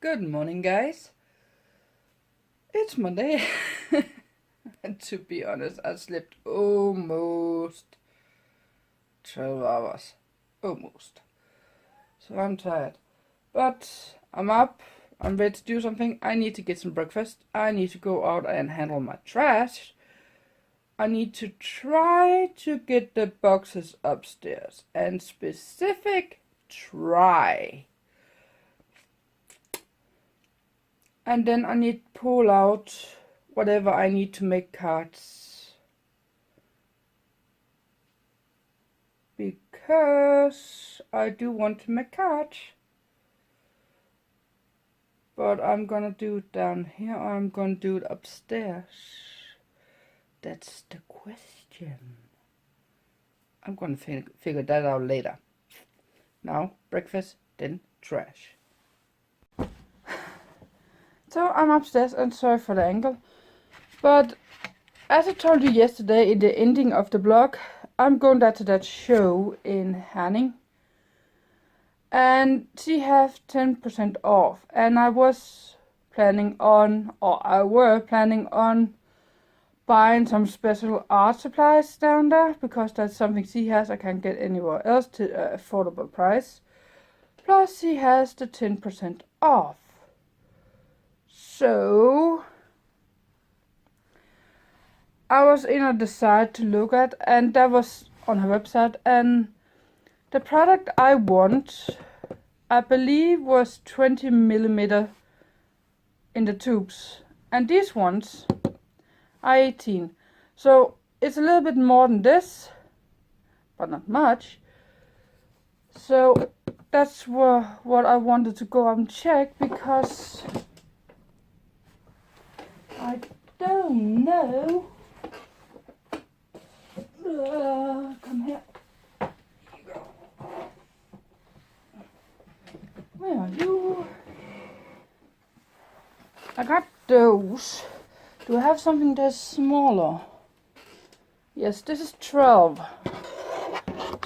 Good morning, guys. It's Monday. And to be honest, I slept almost 12 hours. Almost. So I'm tired. But I'm up. I'm ready to do something. I need to get some breakfast. I need to go out and handle my trash. I need to try to get the boxes upstairs. And specific, try. And then I need to pull out whatever I need to make cards. Because I do want to make cards. But I'm gonna do it down here or I'm gonna do it upstairs. That's the question. I'm gonna figure that out later. Now, breakfast, then trash. So I'm upstairs and sorry for the angle. But as I told you yesterday in the ending of the vlog, I'm going to that show in Herning. And she has 10% off. And I was planning on, or I were planning on buying some special art supplies down there. Because that's something she has I can't get anywhere else to affordable price. Plus she has the 10% off. So I was in a decide to look at, and that was on her website, and the product I want, I believe, was 20 millimeter in the tubes, and these ones are 18. So it's a little bit more than this, but not much. So that's what I wanted to go and check, because I don't know. Come here. Here you go. Where are you? I got those. Do I have something that's smaller? Yes, this is 12.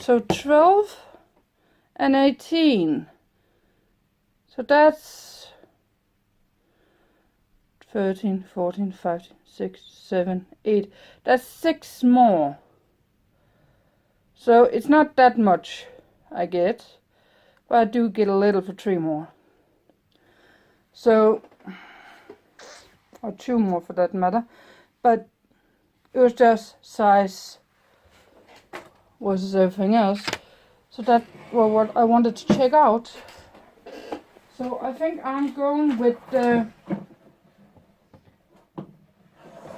So 12 and 18. So that's 13, 14, 15, 16, 17, 8. That's 6 more. So it's not that much I get, but I do get a little for 3 more. So, or 2 more for that matter. But it was just size versus everything else. So that was what I wanted to check out. So I think I'm going with the...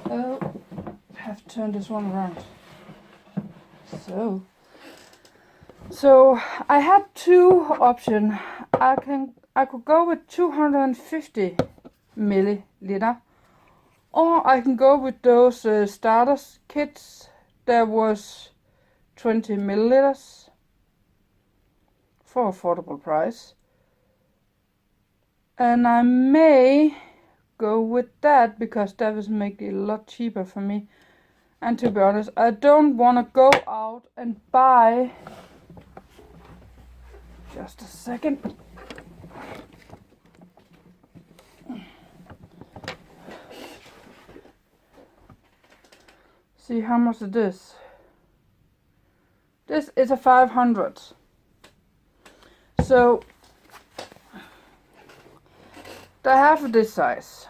I have to turn this one around. So I had 2 options. I could go with 250 milliliter, or I can go with those starters kits that was 20 milliliters for affordable price. And I may go with that because that will make it a lot cheaper for me. And to be honest, I don't want to go out and buy. Just a second. See how much it is. This is a 500. So they have this size.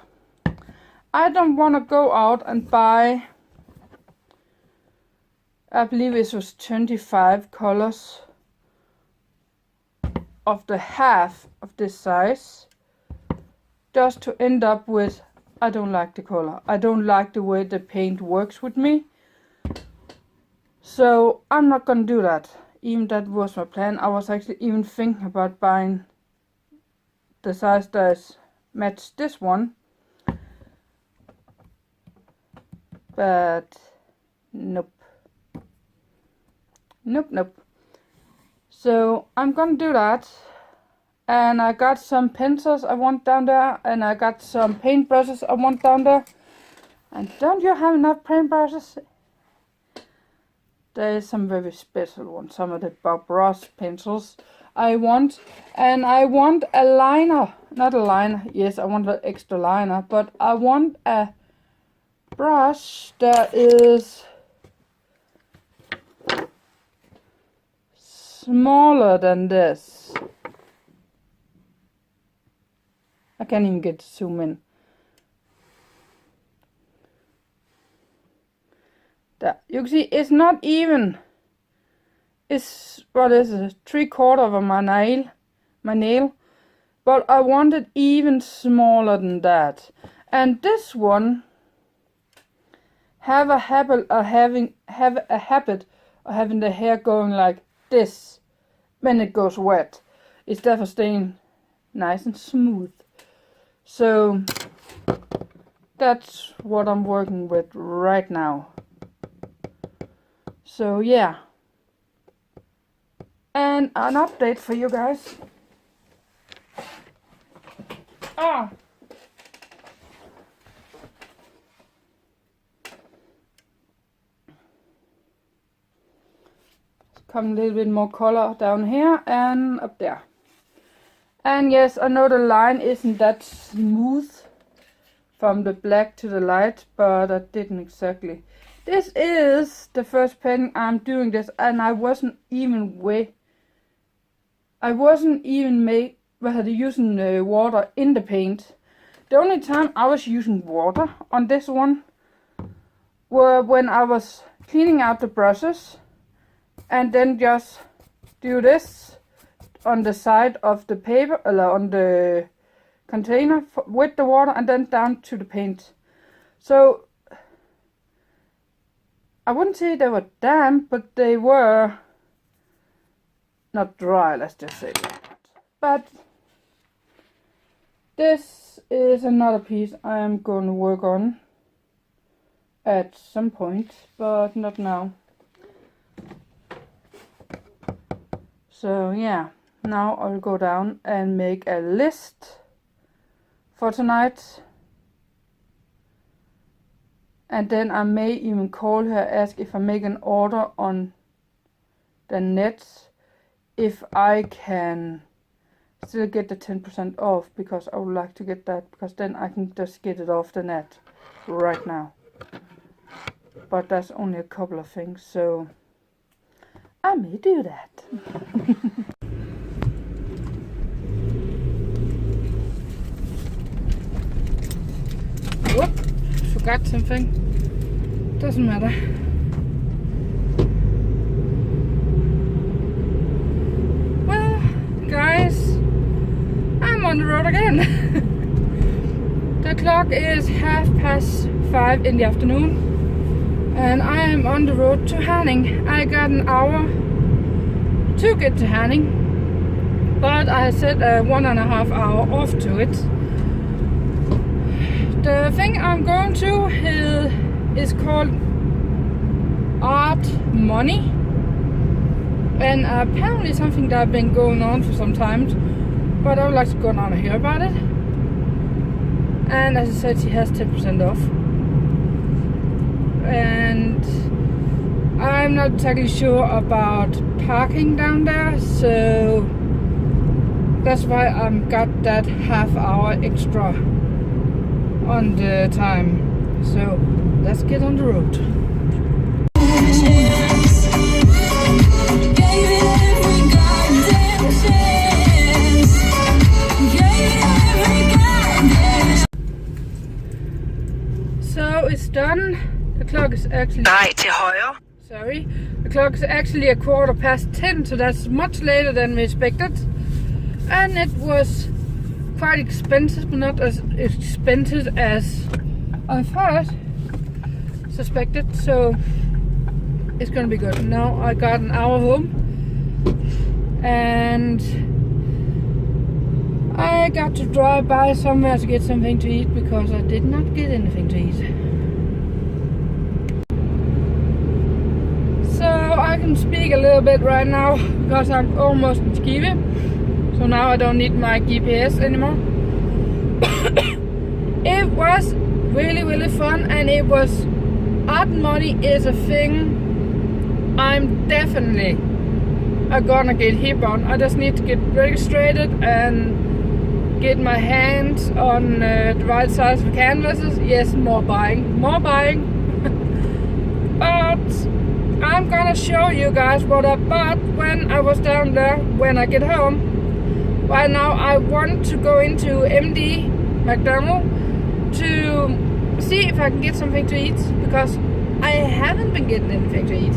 I don't want to go out and buy, I believe it was 25 colors of the half of this size, just to end up with, I don't like the color. I don't like the way the paint works with me. So I'm not gonna do that. Even that was my plan. I was actually even thinking about buying the size that matches this one. But nope. Nope. So I'm gonna do that. And I got some pencils I want down there. And I got some paintbrushes I want down there. And don't you have enough paintbrushes? There is some very special ones. Some of the Bob Ross pencils I want. And I want a liner not a liner. Yes, I want an extra liner, but I want a brush that is smaller than this. I can't even get to zoom in. There. You can see it's not even. It's, what is it, 3/4 of my nail. But I want it even smaller than that. And this one have a habit of having the hair going like this when it goes wet, instead of staying nice and smooth. So that's what I'm working with right now. So yeah, and an update for you guys. Come a little bit more color down here and up there. And yes, I know the line isn't that smooth from the black to the light, but I didn't exactly. This is the first painting I'm doing this, and I wasn't even using water in the paint. The only time I was using water on this one were when I was cleaning out the brushes, and then just do this on the side of the paper, on the container with the water, and then down to the paint. So I wouldn't say they were damp, but they were not dry, let's just say that. But this is another piece I am going to work on at some point, but not now. So yeah, now I'll go down and make a list for tonight. And then I may even call her, ask if I make an order on the net, if I can still get the 10% off, because I would like to get that, because then I can just get it off the net right now. But that's only a couple of things, so I may do that. Whoop, forgot something. Doesn't matter. Well, guys, I'm on the road again. The clock is 5:30 in the afternoon, and I am on the road to Herning. I got an hour to get to Herning, but I set a 1.5 hour off to it. The thing I'm going to is called Art Money, and apparently something that has been going on for some time, but I would like to go down and hear about it. And as I said, she has 10% off, and I'm not exactly sure about parking down there, so that's why I've got that half hour extra on the time. So let's get on the road. So it's done. The clock is actually sorry. The clock is actually 10:15, so that's much later than we expected. And it was quite expensive, but not as expensive as I first suspected, so it's gonna be good. Now I got an hour home, and I got to drive by somewhere to get something to eat, because I did not get anything to eat. So I can speak a little bit right now, because I'm almost in Skive. So now I don't need my GPS anymore. It was really fun, and it was Art Money is a thing I'm definitely gonna get hip on. I just need to get registered and get my hands on the right size of canvases. Yes, more buying. But I'm gonna show you guys what I bought when I was down there when I get home. Right now I want to go into MD McDonald to see if I can get something to eat, because I haven't been getting anything to eat.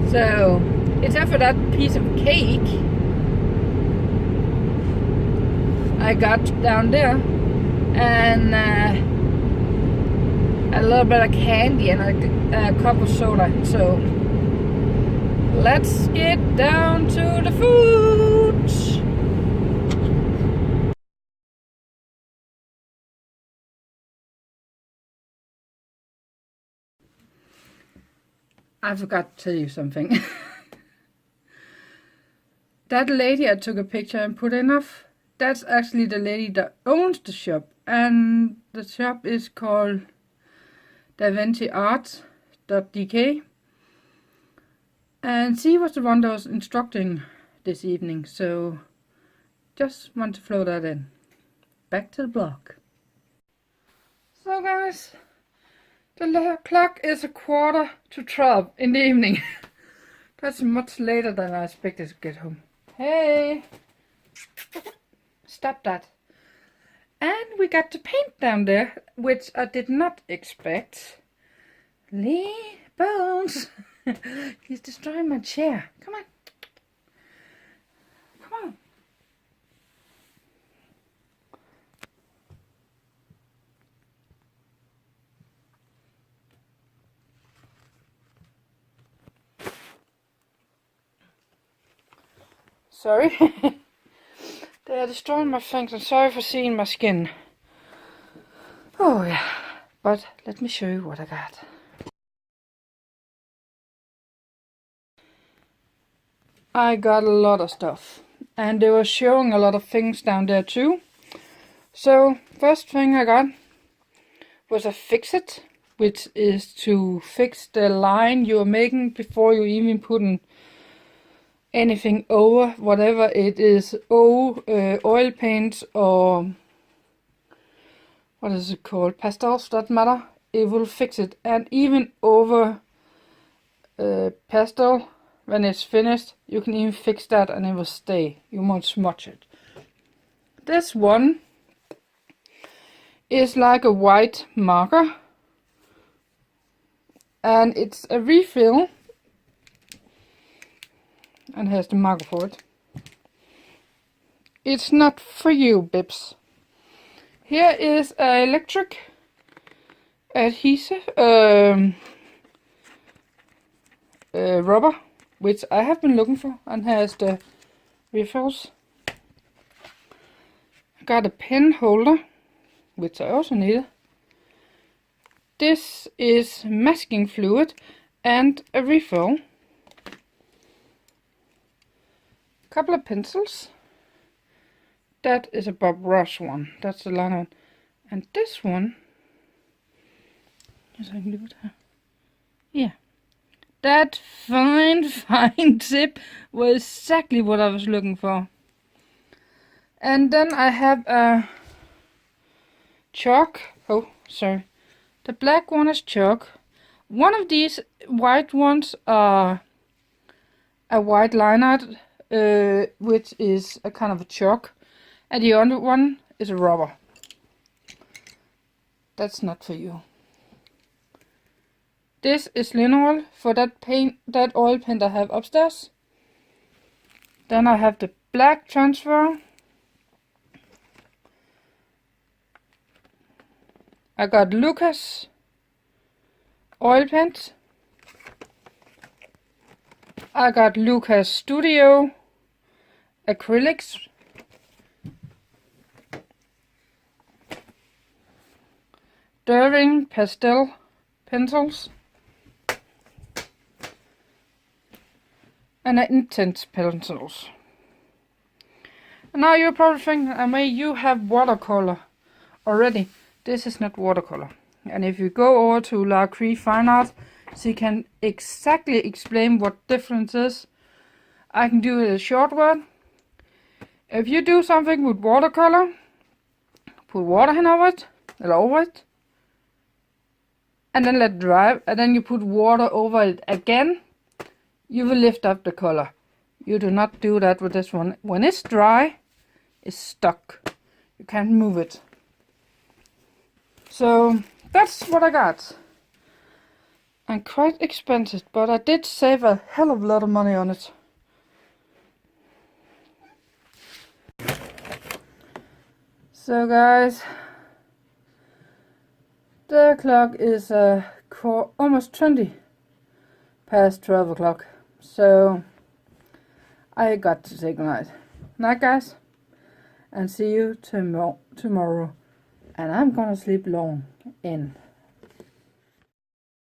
So, except for that piece of cake I got down there, and a little bit of candy and a cup of soda. So let's get down to the food. I forgot to tell you something. That lady I took a picture and put in of, that's actually the lady that owns the shop, and the shop is called DaVinciArt.dk, and she was the one that was instructing this evening, so just want to throw that in. Back to the blog. So guys, the clock is 11:45 in the evening. That's much later than I expected to get home. Hey! Stop that. And we got to paint down there, which I did not expect. Lee Bones! He's destroying my chair. Come on. Come on. Sorry. They are destroying my things. I'm sorry for seeing my skin. Oh yeah. But let me show you what I got. I got a lot of stuff. And they were showing a lot of things down there too. So, first thing I got was a fix-it, which is to fix the line you're making before you even put in anything over, whatever it is, oil paint or what is it called, pastels, doesn't matter, it will fix it. And even over pastel, when it's finished, you can even fix that and it will stay. You won't smudge it. This one is like a white marker, and it's a refill and has the marker for it. It's not for you, Bips. Here is an electric adhesive rubber, which I have been looking for, and has the refills. I got a pen holder, which I also needed. This is masking fluid and a refill. Couple of pencils. That is a Bob Ross one. That's the liner one. And this one, yes, I can do it. Yeah. That fine tip was exactly what I was looking for. And then I have a chalk. Oh, sorry. The black one is chalk. One of these white ones are a white liner, which is a kind of a chalk. And the other one is a rubber. That's not for you. This is linalool for that paint, that oil paint I have upstairs. Then I have the black transfer. I got Lucas oil paint. I got Lucas Studio acrylics. Derwing pastel pencils. And intense pencils. And now you're probably thinking, Amay, you have watercolor already. This is not watercolor. And if you go over to La Cree Fine Art, she can exactly explain what difference is. I can do it a short word. If you do something with watercolor, put water in over it, and then let dry, and then you put water over it again, you will lift up the color. You do not do that with this one. When it's dry, it's stuck. You can't move it. So that's what I got. And quite expensive, but I did save a hell of a lot of money on it. So guys, the clock is almost 20 past 12 o'clock. So I got to say goodnight. Night guys, and see you tomorrow. And I'm gonna sleep long in.